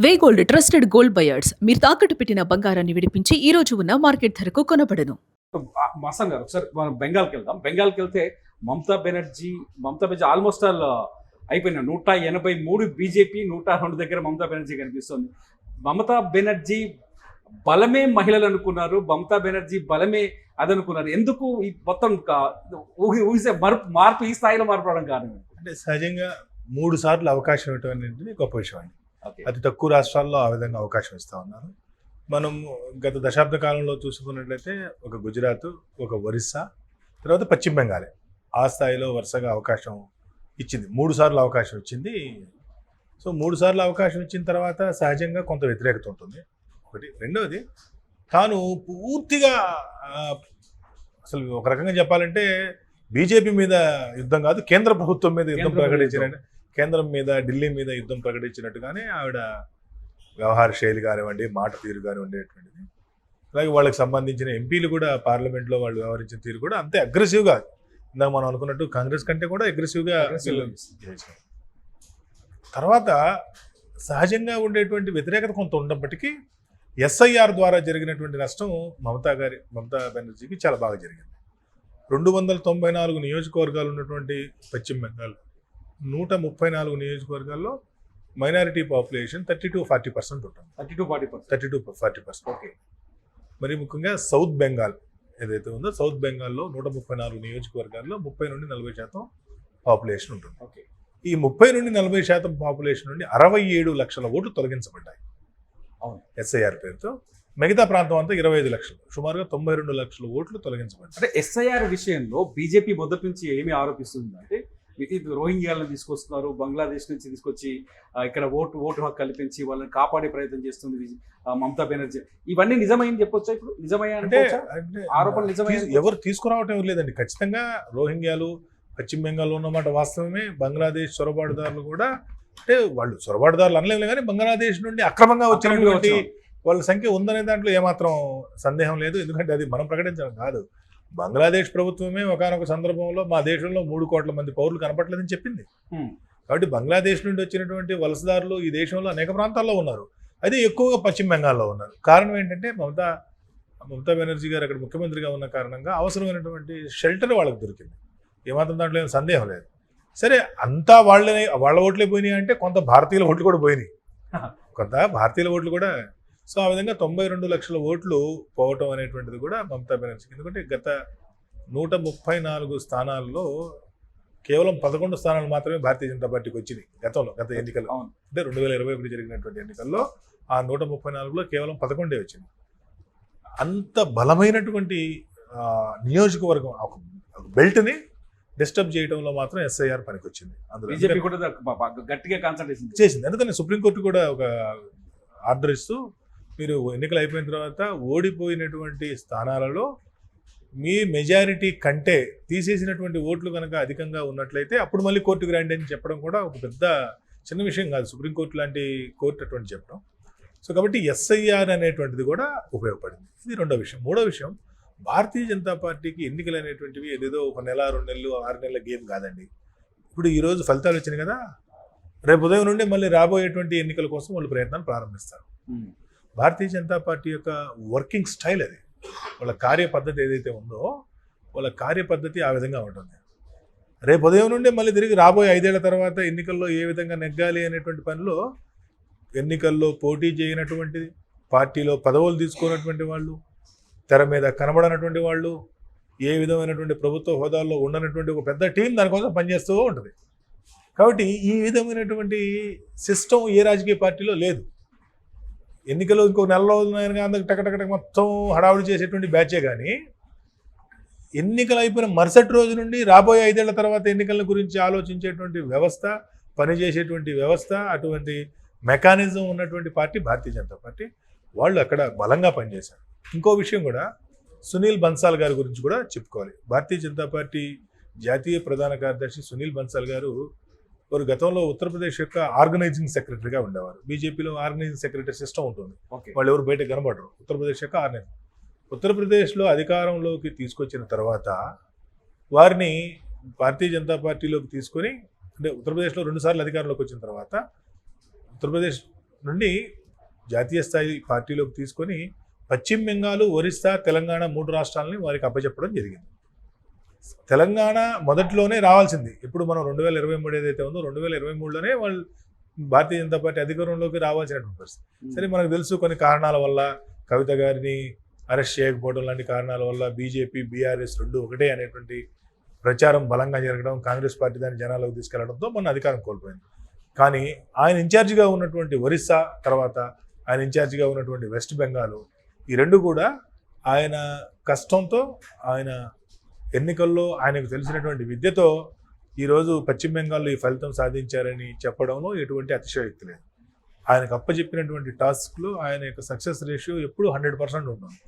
వే gold trusted gold buyers మీరు తాకట్టు పెట్టిన బంగారాన్ని విడిపించి ఈ రోజు ఉన్న మార్కెట్ ధరకు కొనబడను. మసన్ గారు ఒకసారి మనం బెంగాల్కి వెళ్దాం. బెంగాల్కి వెళ్తే మమతా బెనర్జీ ఆల్మోస్ట్ ఆల్ అయిపోయిన 183 బీజేపీ, 102 దగ్గర మమతా బెనర్జీ కనిపిస్తుంది. మమతా బెనర్జీ బలమే మహిళలు అనుకున్నారు, మమతా బెనర్జీ బలమే అదనుకున్నారు. ఎందుకు ఈ మొత్తం ఊహిసే మార్పు ఈ స్థాయిలో మార్పు అవడం కారణం? అంటే సహజంగా 3 సార్లు అవకాశం ఇవ్వటం అనేది గొప్ప విషయం అండి. అతి తక్కువ రాష్ట్రాల్లో ఆ విధంగా అవకాశం ఇస్తూ ఉన్నారు. మనం గత దశాబ్ద కాలంలో చూసుకున్నట్లయితే ఒక గుజరాత్, ఒక ఒరిస్సా, తర్వాత పశ్చిమ బెంగాలే ఆ స్థాయిలో వరుసగా అవకాశం ఇచ్చింది. 3 సార్లు అవకాశం ఇచ్చింది. సో 3 సార్లు అవకాశం ఇచ్చిన తర్వాత సహజంగా కొంత వ్యతిరేకత ఉంటుంది. ఒకటి. రెండవది, తాను పూర్తిగా అసలు ఒక రకంగా చెప్పాలంటే బీజేపీ మీద యుద్ధం కాదు, కేంద్ర ప్రభుత్వం మీద యుద్ధం ప్రకటించిన, కేంద్రం మీద, ఢిల్లీ మీద యుద్ధం ప్రకటించినట్టుగానే ఆవిడ వ్యవహార శైలి కానివ్వండి, మాట తీరు కానివ్వండి అటువంటిది. అలాగే వాళ్ళకి సంబంధించిన ఎంపీలు కూడా పార్లమెంట్లో వాళ్ళు వ్యవహరించిన తీరు కూడా అంతే అగ్రెసివ్గా, ఇందాక మనం అనుకున్నట్టు కాంగ్రెస్ కంటే కూడా అగ్రెసివ్గా చేశారు. తర్వాత సహజంగా ఉండేటువంటి వ్యతిరేకత కొంత ఉన్నప్పటికీ ఎస్ఐఆర్ ద్వారా జరిగినటువంటి నష్టం మమతా బెనర్జీకి చాలా బాగా జరిగింది. 294 నియోజకవర్గాలు ఉన్నటువంటి పశ్చిమ బెంగాల్ 134 నియోజకవర్గాల్లో మైనారిటీ పాపులేషన్ 30-40% ఉంటుంది. 32-40%. ఓకే. మరి ముఖ్యంగా సౌత్ బెంగాల్ ఏదైతే ఉందో, సౌత్ బెంగాల్లో 134 నియోజకవర్గాల్లో 30-40% పాపులేషన్ ఉంటుంది. ఓకే. ఈ 30-40% పాపులేషన్ నుండి 67 లక్షల ఓట్లు తొలగించబడ్డాయి ఎస్ఐఆర్ పేరుతో. మిగతా ప్రాంతం అంతా 25 లక్షలు, సుమారుగా 92 లక్షల ఓట్లు తొలగించబడ్డాయి. అంటే ఎస్ఐఆర్ విషయంలో బీజేపీ మొదటి నుంచి ఏమి ఆరోపిస్తుంది అంటే, రోహింగ్యాలను తీసుకొస్తున్నారు, బంగ్లాదేశ్ నుంచి తీసుకొచ్చి ఇక్కడ ఓటు హక్కు కల్పించి వాళ్ళని కాపాడే ప్రయత్నం చేస్తుంది మమతా బెనర్జీ. ఇవన్నీ నిజమైంది చెప్పొచ్చా? ఇప్పుడు నిజమయ్యా? ఆరోపణలు నిజమయ్యా? ఎవరు తీసుకురావటం ఎవరు లేదండి. ఖచ్చితంగా రోహింగ్యాలు పశ్చిమ బెంగాల్లో ఉన్నమాట వాస్తవమే. బంగ్లాదేశ్ చొరబాటుదారులు కూడా, అంటే వాళ్ళు చొరబాటుదారులు అనలేము కానీ బంగ్లాదేశ్ నుండి అక్రమంగా వచ్చినటువంటి వాళ్ళ సంఖ్య ఉందనే దాంట్లో ఏమాత్రం సందేహం లేదు. ఎందుకంటే అది మనం ప్రకటించడం కాదు. బంగ్లాదేశ్ ప్రభుత్వమే ఒకానొక సందర్భంలో మా దేశంలో 3 కోట్ల మంది పౌరులు కనపట్లేదని చెప్పింది. కాబట్టి బంగ్లాదేశ్ నుండి వచ్చినటువంటి వలసదారులు ఈ దేశంలో అనేక ప్రాంతాల్లో ఉన్నారు. అయితే ఎక్కువగా పశ్చిమ బెంగాల్లో ఉన్నారు. కారణం ఏంటంటే మమతా బెనర్జీ గారు అక్కడ ముఖ్యమంత్రిగా ఉన్న కారణంగా అవసరమైనటువంటి షెల్టర్ వాళ్ళకి దొరికింది. ఏమాత్రం దాంట్లో ఏం సందేహం లేదు. సరే, అంతా వాళ్ళ ఓట్లే పోయినాయి అంటే కొంత భారతీయుల ఓట్లు కూడా పోయినాయి, కొంత భారతీయుల ఓట్లు కూడా. సో ఆ విధంగా 92 లక్షల ఓట్లు పోవటం అనేటువంటిది కూడా మమతా బెనర్జీకి. ఎందుకంటే గత 134 స్థానాల్లో కేవలం 11 స్థానాలు మాత్రమే భారతీయ జనతా పార్టీకి వచ్చినాయి గత ఎన్నికల్లో. అంటే 2021 జరిగినటువంటి ఎన్నికల్లో ఆ 134లో కేవలం 11 వచ్చింది. అంత బలమైనటువంటి నియోజకవర్గం, ఒక బెల్ట్ని డిస్టర్బ్ చేయడంలో మాత్రం ఎస్ఐఆర్ పనికొచ్చింది. అందులో బీజేపీ కూడా గట్టిగా కాన్సంట్రేషన్ చేసింది. అందుకని సుప్రీంకోర్టు కూడా ఒక ఆర్డర్ ఇస్తూ, మీరు ఎన్నికలు అయిపోయిన తర్వాత ఓడిపోయినటువంటి స్థానాలలో మీ మెజారిటీ కంటే తీసేసినటువంటి ఓట్లు కనుక అధికంగా ఉన్నట్లయితే అప్పుడు మళ్ళీ కోర్టుకు రండి అని చెప్పడం కూడా ఒక పెద్ద చిన్న విషయం కాదు. సుప్రీంకోర్టు లాంటి కోర్టు అటువంటి చెప్పడం. సో కాబట్టి ఎస్ఐఆర్ అనేటువంటిది కూడా ఉపయోగపడింది. ఇది రెండో విషయం. మూడో విషయం, భారతీయ జనతా పార్టీకి ఎన్నికలు అనేటువంటివి ఏదేదో 1 నెల, 2 నెలలు, 6 నెలల గేమ్ కాదండి. ఇప్పుడు ఈరోజు ఫలితాలు వచ్చినాయి కదా, రేపు ఉదయం నుండి మళ్ళీ రాబోయేటువంటి ఎన్నికల కోసం వాళ్ళు ప్రయత్నాలు ప్రారంభిస్తారు. భారతీయ జనతా పార్టీ యొక్క వర్కింగ్ స్టైల్ అది. వాళ్ళ కార్యపద్ధతి ఏదైతే ఉందో, వాళ్ళ కార్యపద్ధతి ఆ విధంగా ఉంటుంది. రేపు ఉదయం నుండి మళ్ళీ తిరిగి రాబోయే 5 ఏళ్ల తర్వాత ఎన్నికల్లో ఏ విధంగా నెగ్గాలి అనేటువంటి పనిలో, ఎన్నికల్లో పోటీ చేయనటువంటి, పార్టీలో పదవులు తీసుకున్నటువంటి వాళ్ళు, తెర మీద కనబడనటువంటి వాళ్ళు, ఏ విధమైనటువంటి ప్రభుత్వ హోదాల్లో ఉండనటువంటి ఒక పెద్ద టీం దానికోసం పనిచేస్తూ ఉంటుంది. కాబట్టి ఈ విధమైనటువంటి సిస్టమ్ ఏ రాజకీయ పార్టీలో లేదు. ఎన్నికలు ఇంకో నెల రోజులు అందరికి టకటక మొత్తం హడావుడి చేసేటువంటి బ్యాచే కానీ, ఎన్నికలు అయిపోయిన మరుసటి రోజు నుండి రాబోయే 5 ఏళ్ల తర్వాత ఎన్నికల గురించి ఆలోచించేటువంటి వ్యవస్థ, పనిచేసేటువంటి వ్యవస్థ, అటువంటి మెకానిజం ఉన్నటువంటి పార్టీ భారతీయ జనతా పార్టీ. వాళ్ళు అక్కడ బలంగా పనిచేశారు. ఇంకో విషయం కూడా, సునీల్ బన్సాల్ గారి గురించి కూడా చెప్పుకోవాలి. భారతీయ జనతా పార్టీ జాతీయ ప్రధాన కార్యదర్శి సునీల్ బన్సాల్ గారు వారు గతంలో ఉత్తరప్రదేశ్ యొక్క ఆర్గనైజింగ్ సెక్రటరీగా ఉండేవారు. బీజేపీలో ఆర్గనైజింగ్ సెక్రటరీ సిస్టమ్ ఉంటుంది. వాళ్ళు ఎవరు బయట కనబడరు. ఉత్తరప్రదేశ్ యొక్క ఉత్తరప్రదేశ్లో అధికారంలోకి తీసుకొచ్చిన తర్వాత వారిని భారతీయ జనతా పార్టీలోకి తీసుకొని, అంటే ఉత్తరప్రదేశ్లో 2 సార్లు అధికారంలోకి వచ్చిన తర్వాత ఉత్తరప్రదేశ్ నుండి జాతీయ స్థాయి పార్టీలోకి తీసుకొని పశ్చిమ బెంగాల్, ఒరిస్సా, తెలంగాణ 3 రాష్ట్రాలని వారికి అప్పచెప్పడం జరిగింది. తెలంగాణ మొదట్లోనే రావాల్సింది. ఇప్పుడు మనం 2023 ఏదైతే ఉందో 2023లోనే వాళ్ళు భారతీయ జనతా పార్టీ అధికారంలోకి రావాల్సినటువంటి పరిస్థితి. సరే, మనకు తెలుసు కొన్ని కారణాల వల్ల కవిత గారిని అరెస్ట్ చేయకపోవడం లాంటి కారణాల వల్ల బీజేపీ, బీఆర్ఎస్ రెండు ఒకటే అనేటువంటి ప్రచారం బలంగా జరగడం, కాంగ్రెస్ పార్టీ దాన్ని జనాలకు తీసుకెళ్లడంతో మన అధికారం కోల్పోయింది. కానీ ఆయన ఇన్ఛార్జిగా ఉన్నటువంటి ఒరిస్సా, తర్వాత ఆయన ఇన్ఛార్జిగా ఉన్నటువంటి వెస్ట్ బెంగాల్, ఈ రెండు కూడా ఆయన కష్టంతో, ఆయన ఎన్నికల్లో ఆయనకు తెలిసినటువంటి విద్యతో ఈరోజు పశ్చిమ బెంగాల్లో ఈ ఫలితం సాధించారని చెప్పడంలో ఎటువంటి అతిశయోక్తి లేదు. ఆయనకు అప్పచెప్పినటువంటి టాస్క్లో ఆయన యొక్క సక్సెస్ రేషియో ఎప్పుడు 100% ఉంటుంది.